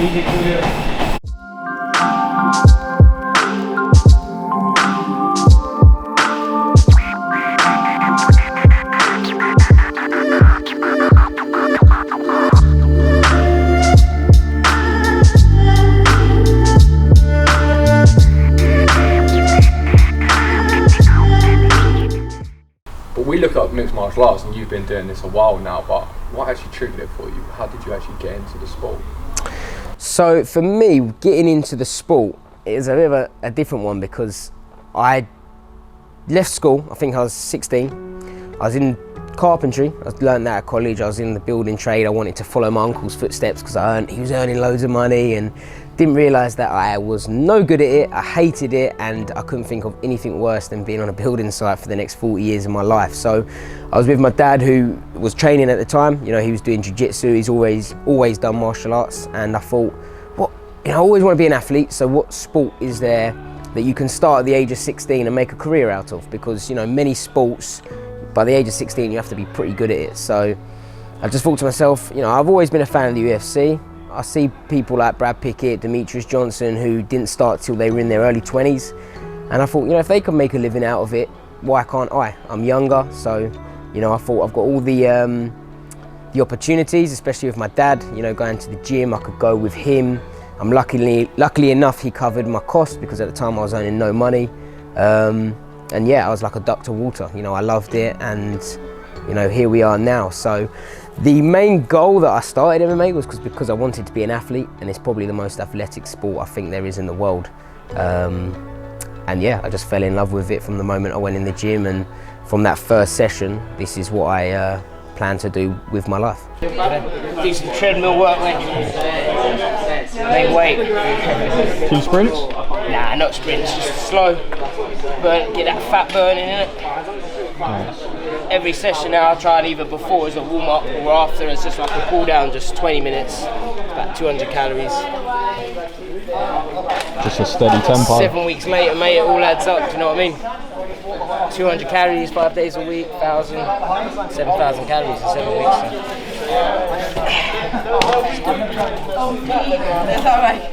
We look up mixed martial arts, and you've been doing this a while now, but what actually triggered it for you? How did you actually get into the sport? So for me, getting into the sport is a bit of a different one, because I left school, I think I was 16. I was in carpentry. I learned that at college. I was in the building trade. I wanted to follow my uncle's footsteps because he was earning loads of money, and didn't realise that I was no good at it. I hated it, and I couldn't think of anything worse than being on a building site for the next 40 years of my life. So I was with my dad, who was training at the time. You know, he was doing jiu-jitsu. He's always done martial arts, and I thought, I always want to be an athlete. So what sport is there that you can start at the age of 16 and make a career out of? Because, you know, many sports, by the age of 16, you have to be pretty good at it. So I just thought to myself, you know, I've always been a fan of the UFC. I see people like Brad Pickett, Demetrius Johnson, who didn't start till they were in their early 20s. And I thought, you know, if they can make a living out of it, why can't I? I'm younger, so, you know, I thought I've got all the opportunities, especially with my dad, you know, going to the gym. I could go with him. Luckily enough, he covered my costs, because at the time I was earning no money. And yeah, I was like a duck to water. You know, I loved it, and, you know, here we are now. So the main goal that I started MMA was because I wanted to be an athlete, and it's probably the most athletic sport I think there is in the world. And yeah, I just fell in love with it from the moment I went in the gym, and from that first session, this is what I plan to do with my life. Do some treadmill work, main weight. Do sprints? Nah, not sprints, just slow. Get that fat burning in it. Nice. Every session now I try it either before as a warm up or after as just like a cool down, just 20 minutes, about 200 calories. Just a steady tempo. 7 weeks later, mate, it all adds up, do you know what I mean? 200 calories, 5 days a week, 7,000 calories in 7 weeks. So.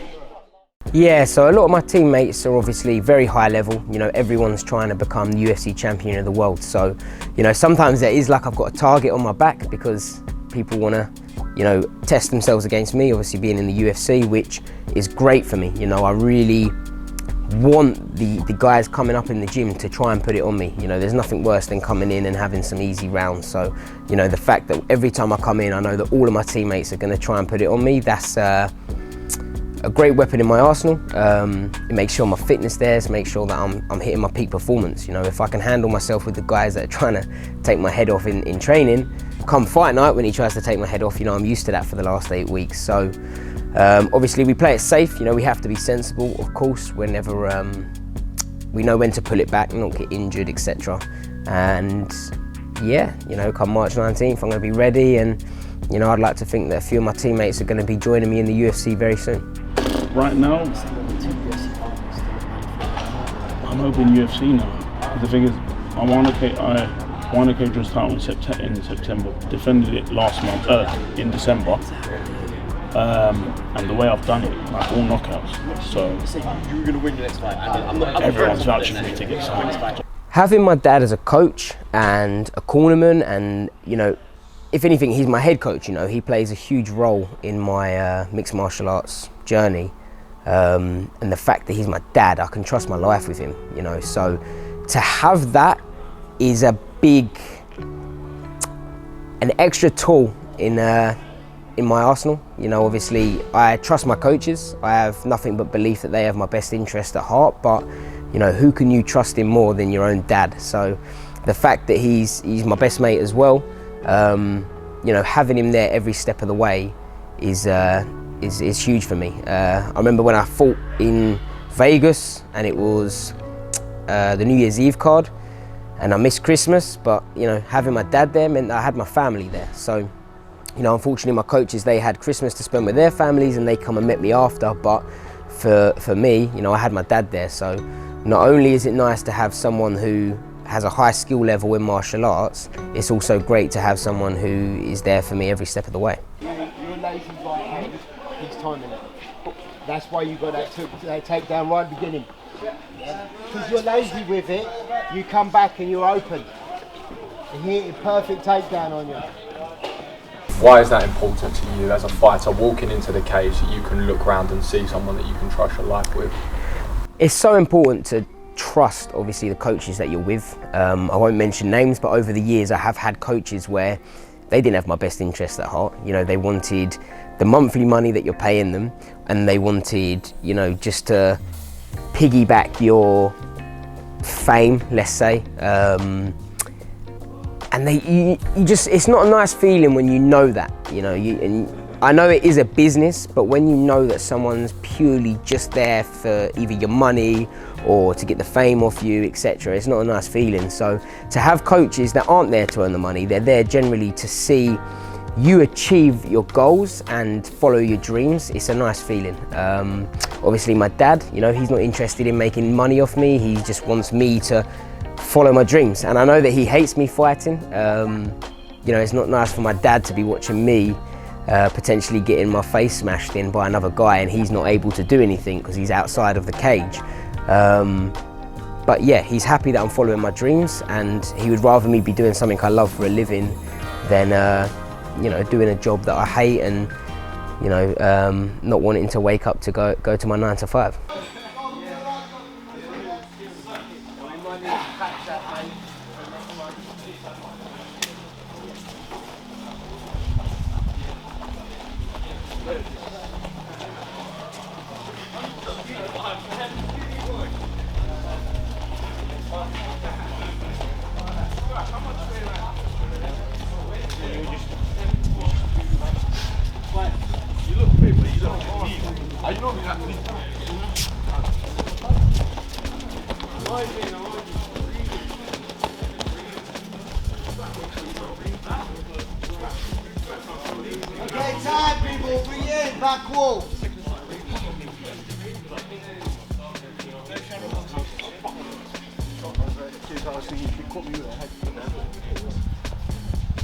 Yeah, so a lot of my teammates are obviously very high level. You know, everyone's trying to become the UFC champion of the world. So, you know, sometimes it is like I've got a target on my back, because people want to, you know, test themselves against me, obviously being in the UFC, which is great for me. You know, I really want the guys coming up in the gym to try and put it on me. You know, there's nothing worse than coming in and having some easy rounds. So, you know, the fact that every time I come in, I know that all of my teammates are going to try and put it on me, that's a great weapon in my arsenal. It makes sure my fitness there, to make sure that I'm hitting my peak performance. You know, if I can handle myself with the guys that are trying to take my head off in training, come fight night when he tries to take my head off, you know, I'm used to that for the last 8 weeks. So obviously we play it safe. You know, we have to be sensible, of course, whenever we know when to pull it back, not get injured, etc. And yeah, you know, come March 19th, I'm going to be ready, and, you know, I'd like to think that a few of my teammates are going to be joining me in the UFC very soon. Right now, I'm hoping UFC now. The thing is, I won a Cage's title in September, defended it last month, in December, and the way I've done it, like all knockouts. So you're going to win your next fight. Everyone's vouching for me to get signed. Having my dad as a coach and a cornerman, and, you know, if anything, he's my head coach. You know, he plays a huge role in my mixed martial arts journey. And the fact that he's my dad, I can trust my life with him, you know. So to have that is an extra tool in my arsenal. You know, obviously I trust my coaches. I have nothing but belief that they have my best interest at heart, but, you know, who can you trust in more than your own dad? So the fact that he's my best mate as well, you know, having him there every step of the way is huge for me. I remember when I fought in Vegas, and it was the New Year's Eve card, and I missed Christmas, but, you know, having my dad there meant that I had my family there. So, you know, unfortunately my coaches, they had Christmas to spend with their families, and they come and met me after, but for me, you know, I had my dad there. So not only is it nice to have someone who has a high skill level in martial arts, it's also great to have someone who is there for me every step of the way. Your lazy right hand, he's timing it. That's why you got that takedown right at the beginning. Because you're lazy with it, you come back and you're open. And he hit a perfect takedown on you. Why is that important to you as a fighter, walking into the cage, that you can look around and see someone that you can trust your life with? It's so important to trust, obviously, the coaches that you're with. I won't mention names, but over the years I have had coaches where they didn't have my best interests at heart. You know, they wanted the monthly money that you're paying them, and they wanted, you know, just to piggyback your fame, let's say. And it's not a nice feeling when you know that, you know, and I know it is a business, but when you know that someone's purely just there for either your money or to get the fame off you, etc., it's not a nice feeling. So to have coaches that aren't there to earn the money, they're there generally to see you achieve your goals and follow your dreams, it's a nice feeling. Obviously my dad, you know, he's not interested in making money off me, he just wants me to follow my dreams, and I know that he hates me fighting. You know, it's not nice for my dad to be watching me potentially getting my face smashed in by another guy and he's not able to do anything because he's outside of the cage. But yeah, he's happy that I'm following my dreams, and he would rather me be doing something I love for a living than you know, doing a job that I hate and, you know, not wanting to wake up to go to my 9 to 5. Okay, time people, bring in, back wall.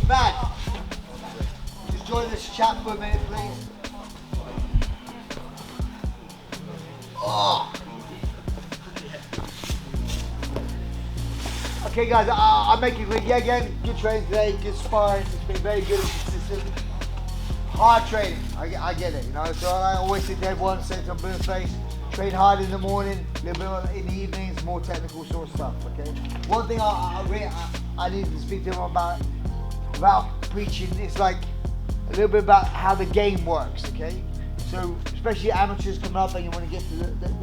Man, just join this chat for a minute, please. Oh. Okay guys, I'll make it quick. Yeah, again, good training today, good sparring. It's been very good and consistent. Hard training, I get it, you know. So I always say to everyone, say to them in the face, train hard in the morning, a little bit in the evenings, more technical sort of stuff, okay? One thing I need to speak to them about without preaching, it's like a little bit about how the game works, okay? So, especially amateurs coming up and you want to get to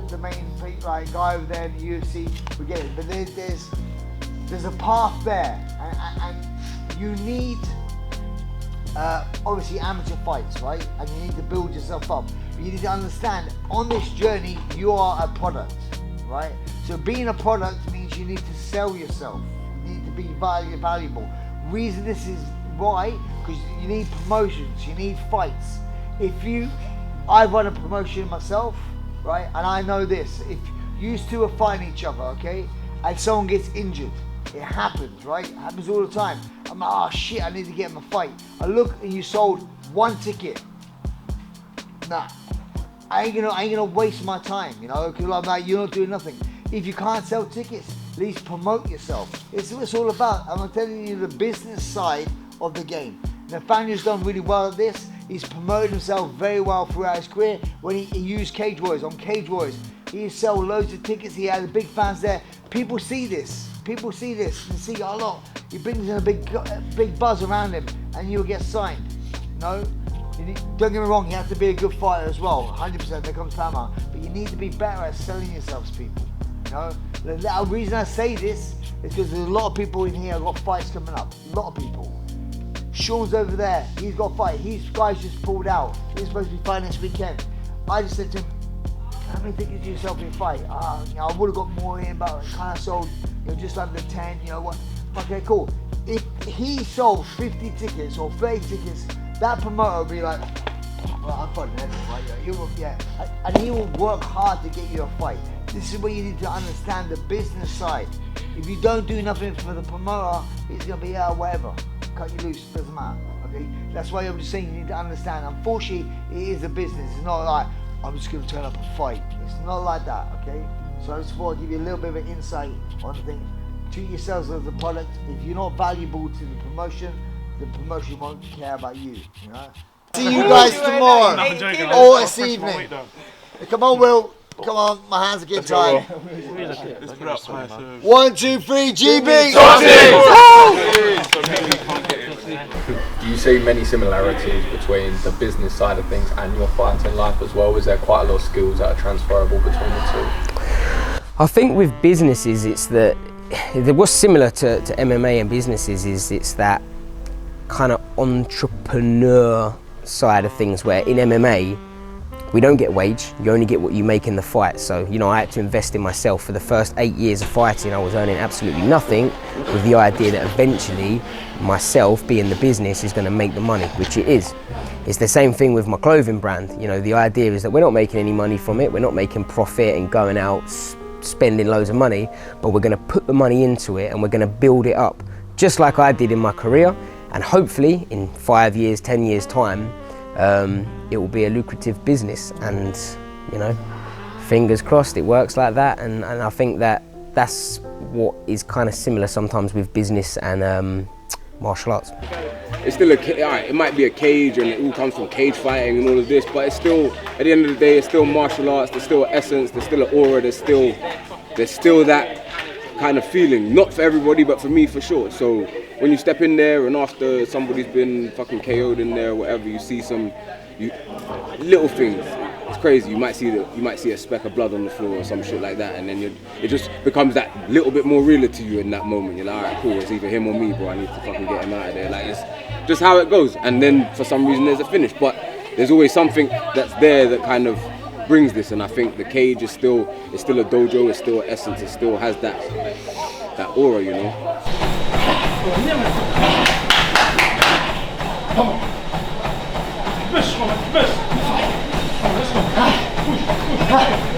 the main like guy over there in the UFC, we get it. But there's a path there, and you need obviously amateur fights, right? And you need to build yourself up. But you need to understand, on this journey, you are a product, right? So being a product means you need to sell yourself. You need to be valuable. Reason this is right, because you need promotions, you need fights. I run a promotion myself, right? And I know this, if you two are fighting each other, okay? And someone gets injured, it happens, right? It happens all the time. I'm like, oh shit, I need to get in a fight. I look and you sold 1 ticket. Nah, I ain't gonna waste my time, you know, because I'm like, you're not doing nothing. If you can't sell tickets, at least promote yourself. It's what it's all about. I'm telling you the business side of the game. Nathaniel's done really well at this. He's promoted himself very well throughout his career. When he used Cage Warriors, on Cage Warriors, he sold loads of tickets. He had big fans there. People see this. People see this and see, oh look, he brings in a big buzz around him, and you'll get signed. No, don't get me wrong. You have to be a good fighter as well. 100%. There comes paramount. But you need to be better at selling yourselves, people. You know, the reason I say this is because there's a lot of people in here who've got fights coming up. A lot of people. Sean's over there, he's got a fight. His guy's just pulled out. He's supposed to be fighting this weekend. I just said to him, how many tickets do you sell for your fight? You know, I would have got more in, but I kind of sold, you know, just under 10, you know what? Okay, cool. If he sold 50 tickets or 30 tickets, that promoter would be like, well, I'm fighting everyone, right? And he will work hard to get you a fight. This is where you need to understand the business side. If you don't do nothing for the promoter, it's gonna be whatever. Cut you loose, doesn't matter, okay? That's why I'm just saying you need to understand. Unfortunately, it is a business. It's not like, I'm just going to turn up and fight. It's not like that, okay? So I just thought I'd give you a little bit of an insight on things. Treat yourselves as a product. If you're not valuable to the promotion won't care about you, you know? See you guys tomorrow or this evening. Come on, Will. Come on, my hands are getting tired. 1, 2, 3, GB! Do you see many similarities between the business side of things and your fighting life as well? Is there quite a lot of skills that are transferable between the two? I think with businesses, it's that what's similar to MMA and businesses is it's that kind of entrepreneur side of things, where in MMA we don't get wage, you only get what you make in the fight. So, you know, I had to invest in myself. For the first 8 years of fighting, I was earning absolutely nothing, with the idea that eventually myself being the business is going to make the money, which it is. It's the same thing with my clothing brand. You know, the idea is that we're not making any money from it, we're not making profit and going out spending loads of money, but we're going to put the money into it and we're going to build it up, just like I did in my career. And hopefully in 5 years, 10 years time, it will be a lucrative business, and you know, fingers crossed it works like that. And I think that that's what is kind of similar sometimes with business and martial arts. It's still it might be a cage and it all comes from cage fighting and all of this, but it's still, at the end of the day, it's still martial arts. There's still an essence, there's still an aura, there's still that kind of feeling. Not for everybody, but for me, for sure. So when you step in there and after somebody's been fucking KO'd in there or whatever, you see some little things. It's crazy. You might see a speck of blood on the floor or some shit like that, and then it just becomes that little bit more realer to you in that moment. You're like, all right, cool. It's either him or me, bro. I need to fucking get him out of there. Like, it's just how it goes. And then for some reason there's a finish, but there's always something that's there that kind of brings this. And I think the cage is still a dojo. It's still essence. It still has that aura, you know. Come on. Miss, miss. Let's go. Push.